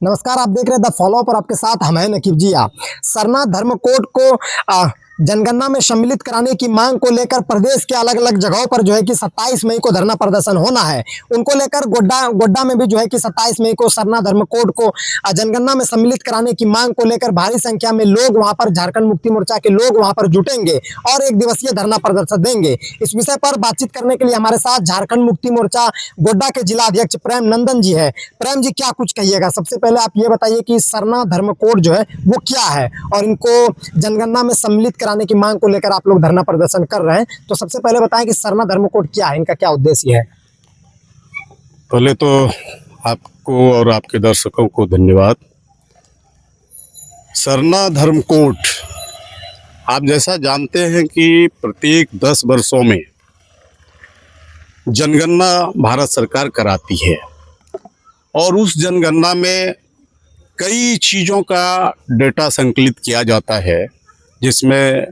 नमस्कार, आप देख रहे हैं द फॉलो पर। आपके साथ हम हैं नकीब जिया। सरना धर्म कोड को जनगणना में सम्मिलित कराने की मांग को लेकर प्रदेश के अलग अलग जगहों पर जो है कि 27 मई को धरना प्रदर्शन होना है। उनको लेकर गोड्डा में भी जो है कि 27 मई को सरना धर्म कोड को जनगणना में सम्मिलित कराने की मांग को लेकर भारी संख्या में लोग वहां पर, झारखंड मुक्ति मोर्चा के लोग वहां पर जुटेंगे और एक दिवसीय धरना प्रदर्शन देंगे। इस विषय पर बातचीत करने के लिए हमारे साथ झारखंड मुक्ति मोर्चा गोड्डा के जिला अध्यक्ष प्रेम नंदन जी है। प्रेम जी, क्या कुछ कहिएगा? सबसे पहले आप ये बताइए कि सरना धर्म कोड जो है वो क्या है और इनको जनगणना में सम्मिलित कराने की मांग को लेकर आप लोग धरना प्रदर्शन कर रहे हैं, तो सबसे पहले बताएं कि सरना धर्म कोड क्या है, इनका क्या उद्देश्य है? पहले तो आपको और आपके दर्शकों को धन्यवाद। सरना धर्म कोड, आप जैसा जानते हैं कि प्रत्येक 10 वर्षों में जनगणना भारत सरकार कराती है और उस जनगणना में कई चीज़ों का डेटा संकलित किया जाता है, जिसमें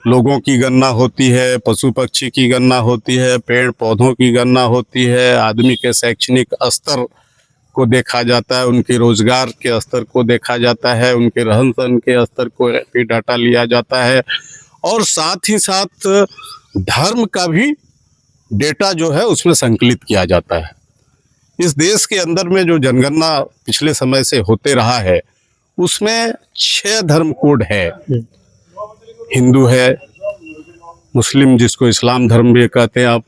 लोगों की गणना होती है, पशु पक्षी की गणना होती है, पेड़ पौधों की गणना होती है, आदमी के शैक्षणिक स्तर को देखा जाता है, उनके रोजगार के स्तर को देखा जाता है, उनके रहन सहन के स्तर को भी डाटा लिया जाता है और साथ ही साथ धर्म का भी डेटा जो है उसमें संकलित किया जाता है। इस देश के अंदर में जो जनगणना पिछले समय से होते रहा है उसमें 6 धर्म कोड है। हिंदू है, मुस्लिम जिसको इस्लाम धर्म भी कहते हैं आप,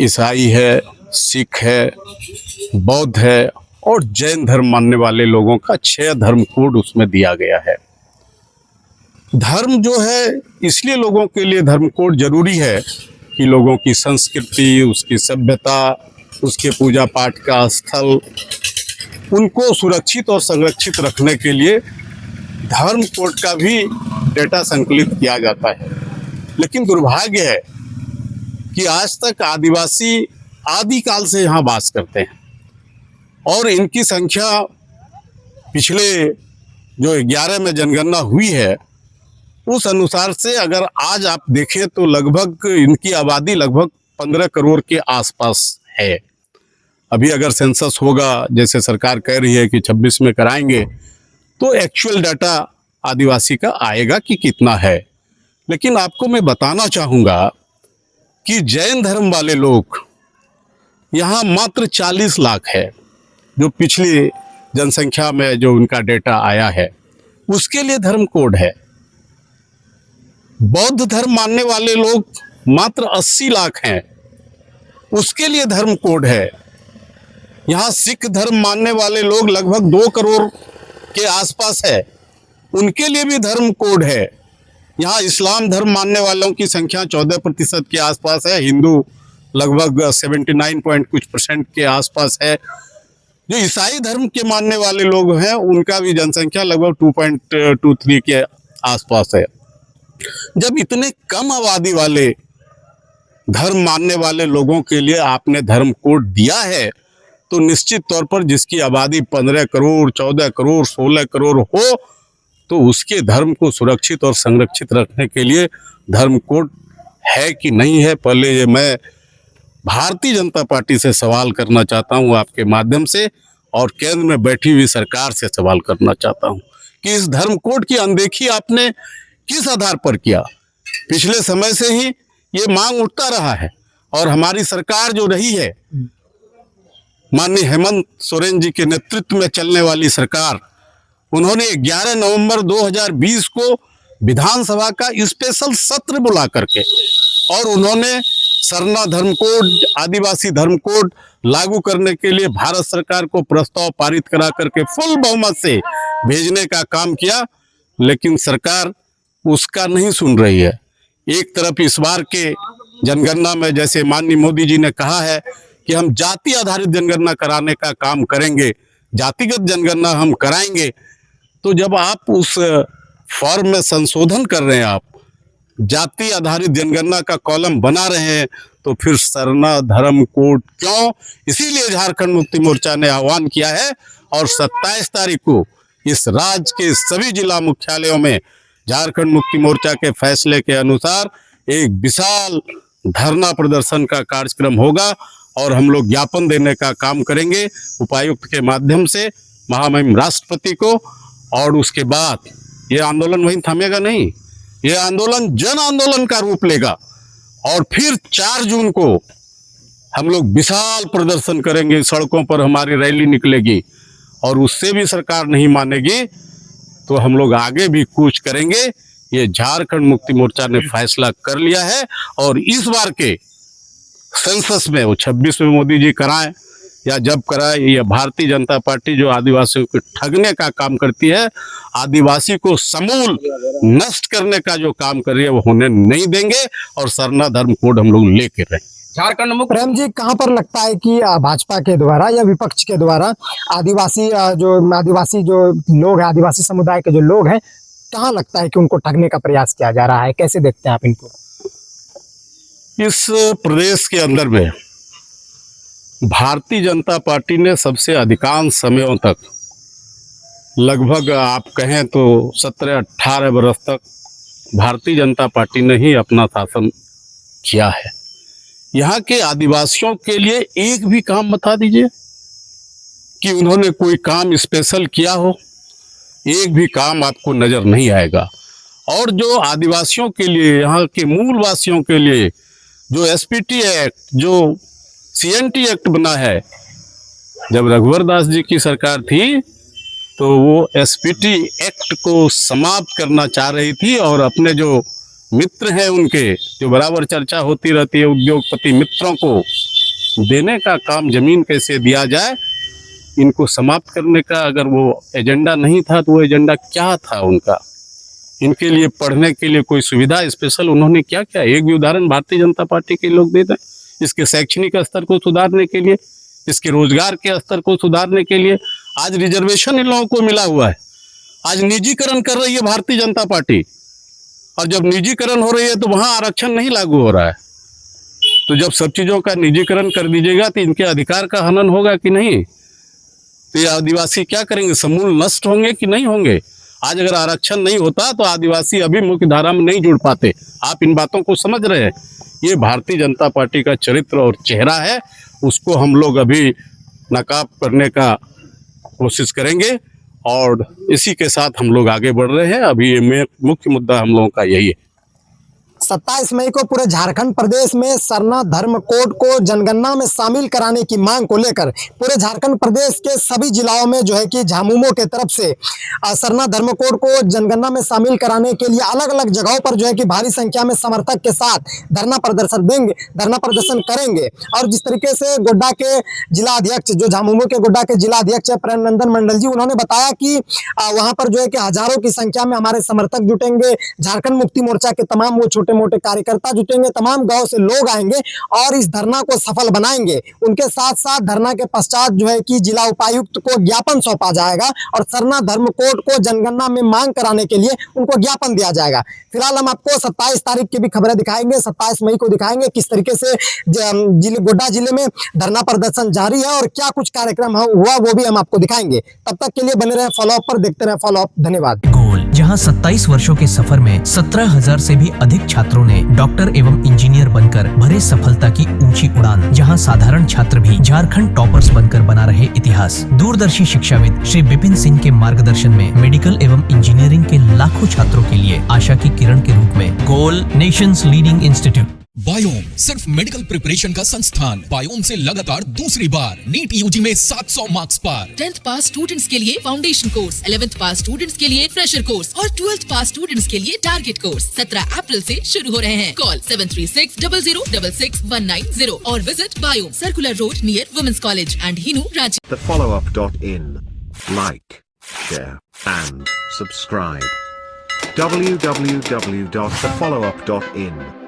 ईसाई है, सिख है, बौद्ध है और जैन धर्म मानने वाले लोगों का 6 धर्म कोड उसमें दिया गया है। धर्म जो है इसलिए लोगों के लिए धर्म कोड जरूरी है कि लोगों की संस्कृति, उसकी सभ्यता, उसके पूजा पाठ का स्थल, उनको सुरक्षित और संरक्षित रखने के लिए धर्म कोड का भी डेटा संकलित किया जाता है। लेकिन दुर्भाग्य है कि आज तक आदिवासी आदिकाल से यहाँ वास करते हैं और इनकी संख्या पिछले जो 11 में जनगणना हुई है उस अनुसार से अगर आज आप देखें तो लगभग इनकी आबादी लगभग 15 करोड़ के आसपास है। अभी अगर सेंसस होगा, जैसे सरकार कह रही है कि 26 में कराएंगे, तो एक्चुअल डाटा आदिवासी का आएगा कि कितना है। लेकिन आपको मैं बताना चाहूँगा कि जैन धर्म वाले लोग यहाँ मात्र 40 लाख है, जो पिछली जनसंख्या में जो उनका डेटा आया है उसके लिए धर्म कोड है। बौद्ध धर्म मानने वाले लोग मात्र 80 लाख हैं, उसके लिए धर्म कोड है। यहाँ सिख धर्म मानने वाले लोग लगभग 2 करोड़ के आसपास है, उनके लिए भी धर्म कोड है। यहाँ इस्लाम धर्म मानने वालों की संख्या 14% के आसपास है, हिंदू लगभग 79 पॉइंट कुछ % के आसपास है। जो ईसाई धर्म के मानने वाले लोग हैं उनका भी जनसंख्या लगभग 2.23 के आसपास है। जब इतने कम आबादी वाले धर्म मानने वाले लोगों के लिए आपने धर्म कोड दिया है तो निश्चित तौर पर जिसकी आबादी 15 करोड़, 14 करोड़, 16 करोड़ हो तो उसके धर्म को सुरक्षित और संरक्षित रखने के लिए धर्म कोड है कि नहीं है। पहले ये मैं भारतीय जनता पार्टी से सवाल करना चाहता हूँ आपके माध्यम से, और केंद्र में बैठी हुई सरकार से सवाल करना चाहता हूँ कि इस धर्म कोड की अनदेखी आपने किस आधार पर किया। पिछले समय से ही ये मांग उठता रहा है और हमारी सरकार जो रही है, माननीय हेमंत सोरेन जी के नेतृत्व में चलने वाली सरकार, उन्होंने 11 नवंबर 2020 को विधानसभा का स्पेशल सत्र बुला करके और उन्होंने सरना धर्म कोड, आदिवासी धर्म कोड लागू करने के लिए भारत सरकार को प्रस्ताव पारित करा करके फुल बहुमत से भेजने का काम किया। लेकिन सरकार उसका नहीं सुन रही है। एक तरफ इस बार के जनगणना में जैसे माननीय मोदी जी ने कहा है कि हम जाति आधारित जनगणना कराने का काम करेंगे, जातिगत जनगणना हम कराएंगे, तो जब आप उस फॉर्म में संशोधन कर रहे हैं, आप जाति आधारित जनगणना का कॉलम बना रहे हैं, तो फिर सरना धर्म कोड क्यों? इसीलिए झारखंड मुक्ति मोर्चा ने आह्वान किया है और 27 तारीख को इस राज्य के सभी जिला मुख्यालयों में झारखंड मुक्ति मोर्चा के फैसले के अनुसार एक विशाल धरना प्रदर्शन का कार्यक्रम होगा और हम लोग ज्ञापन देने का काम करेंगे उपायुक्त के माध्यम से महामहिम राष्ट्रपति को। और उसके बाद ये आंदोलन वहीं थमेगा नहीं, ये आंदोलन जन आंदोलन का रूप लेगा और फिर 4 जून को हम लोग विशाल प्रदर्शन करेंगे, सड़कों पर हमारी रैली निकलेगी और उससे भी सरकार नहीं मानेगी तो हम लोग आगे भी कूच करेंगे। ये झारखंड मुक्ति मोर्चा ने फैसला कर लिया है और इस बार के सेंसस में वो 26 में मोदी जी कराएं या जब कराएं, ये भारतीय जनता पार्टी जो आदिवासियों को ठगने का काम करती है, आदिवासी को समूल नष्ट करने का जो काम कर रही है वो होने नहीं देंगे और सरना धर्म कोड हम लोग लेके रहें। झारखंड मुक्त प्रेम जी, कहाँ पर लगता है कि भाजपा के द्वारा या विपक्ष के द्वारा आदिवासी जो लोग हैं, आदिवासी समुदाय के जो लोग हैं, कहाँ लगता है कि उनको ठगने का प्रयास किया जा रहा है? कैसे देखते हैं आप इनको? इस प्रदेश के अंदर में भारतीय जनता पार्टी ने सबसे अधिकांश समयों तक, लगभग आप कहें तो 17-18 बरस तक भारतीय जनता पार्टी ने ही अपना शासन किया है। यहाँ के आदिवासियों के लिए एक भी काम बता दीजिए कि उन्होंने कोई काम स्पेशल किया हो, एक भी काम आपको नजर नहीं आएगा। और जो आदिवासियों के लिए, यहाँ के मूल वासियों के लिए जो एसपीटी एक्ट, जो सीएनटी एक्ट बना है, जब रघुवर दास जी की सरकार थी तो वो एसपीटी एक्ट को समाप्त करना चाह रही थी और अपने जो मित्र हैं उनके, जो बराबर चर्चा होती रहती है, उद्योगपति मित्रों को देने का काम, जमीन कैसे दिया जाए, इनको समाप्त करने का अगर वो एजेंडा नहीं था तो वो एजेंडा क्या था उनका? इनके लिए पढ़ने के लिए कोई सुविधा स्पेशल उन्होंने क्या किया? एक भी उदाहरण भारतीय जनता पार्टी के लोग दे दें। इसके शैक्षणिक स्तर को सुधारने के लिए, इसके रोजगार के स्तर को सुधारने के लिए। आज रिजर्वेशन इन लोगों को मिला हुआ है, आज निजीकरण कर रही है भारतीय जनता पार्टी, और जब निजीकरण हो रही है तो वहां आरक्षण नहीं लागू हो रहा है। तो जब सब चीजों का निजीकरण कर दीजिएगा तो इनके अधिकार का हनन होगा कि नहीं? तो ये आदिवासी क्या करेंगे? समूल नष्ट होंगे कि नहीं होंगे? आज अगर आरक्षण नहीं होता तो आदिवासी अभी मुख्य धारा में नहीं जुड़ पाते। आप इन बातों को समझ रहे हैं? ये भारतीय जनता पार्टी का चरित्र और चेहरा है, उसको हम लोग अभी नकाब करने का कोशिश करेंगे और इसी के साथ हम लोग आगे बढ़ रहे हैं। अभी ये मुख्य मुद्दा हम लोगों का यही है। 27 मई को पूरे झारखंड प्रदेश में सरना धर्म कोड को जनगणना में शामिल कराने की मांग को लेकर पूरे झारखंड प्रदेश के सभी जिलाओं में जो है कि झामुमो के तरफ से सरना धर्म कोड को जनगणना में शामिल कराने के लिए अलग अलग जगहों पर जो है कि भारी संख्या में समर्थक के साथ धरना प्रदर्शन करेंगे। और जिस तरीके से गोड्डा के जिला अध्यक्ष, जो झामुमो के गोड्डा के जिला अध्यक्ष है प्रेम नंदन मंडल जी, उन्होंने बताया कि वहां पर जो है कि हजारों की संख्या में हमारे समर्थक जुटेंगे, झारखंड मुक्ति मोर्चा के तमाम वो छोटे मोटे कार्यकर्ता जुटेंगे, तमाम गांव से लोग आएंगे और इस धरना को सफल बनाएंगे। उनके साथ साथ धरना के पश्चात जो है कि जिला उपायुक्त को ज्ञापन सौंपा जाएगा और सरना धर्म कोड को जनगणना में मांग कराने के लिए उनको ज्ञापन दिया जाएगा। फिलहाल हम आपको 27 तारीख की भी खबरें दिखाएंगे, 27 मई को दिखाएंगे किस तरीके से गोड्डा जिले में धरना प्रदर्शन जारी है और क्या कुछ कार्यक्रम हुआ वो भी हम आपको दिखाएंगे। तब तक के लिए बने रहे फॉलोअप पर, देखते रहे फॉलोअप। धन्यवाद। जहां 27 वर्षों के सफर में 17,000 से भी अधिक छात्रों ने डॉक्टर एवं इंजीनियर बनकर भरे सफलता की ऊंची उड़ान, जहां साधारण छात्र भी झारखंड टॉपर्स बनकर बना रहे इतिहास। दूरदर्शी शिक्षाविद श्री विपिन सिंह के मार्गदर्शन में मेडिकल एवं इंजीनियरिंग के लाखों छात्रों के लिए आशा की किरण के रूप में गोल नेशंस लीडिंग इंस्टीट्यूट। बायोम सिर्फ मेडिकल प्रिपरेशन का संस्थान। बायोम से लगातार दूसरी बार नीट यूजी में 700 मार्क्स पार। 10th पास स्टूडेंट्स के लिए फाउंडेशन कोर्स, 11th पास स्टूडेंट्स के लिए फ्रेशर कोर्स और 12th पास स्टूडेंट्स के लिए टारगेट कोर्स 17 अप्रैल से शुरू हो रहे हैं। कॉल 7360066190 और visit Biome, circular road near women's college and Hinoo, Ranchi. thefollowup.in. Like, share and subscribe. www.thefollowup.in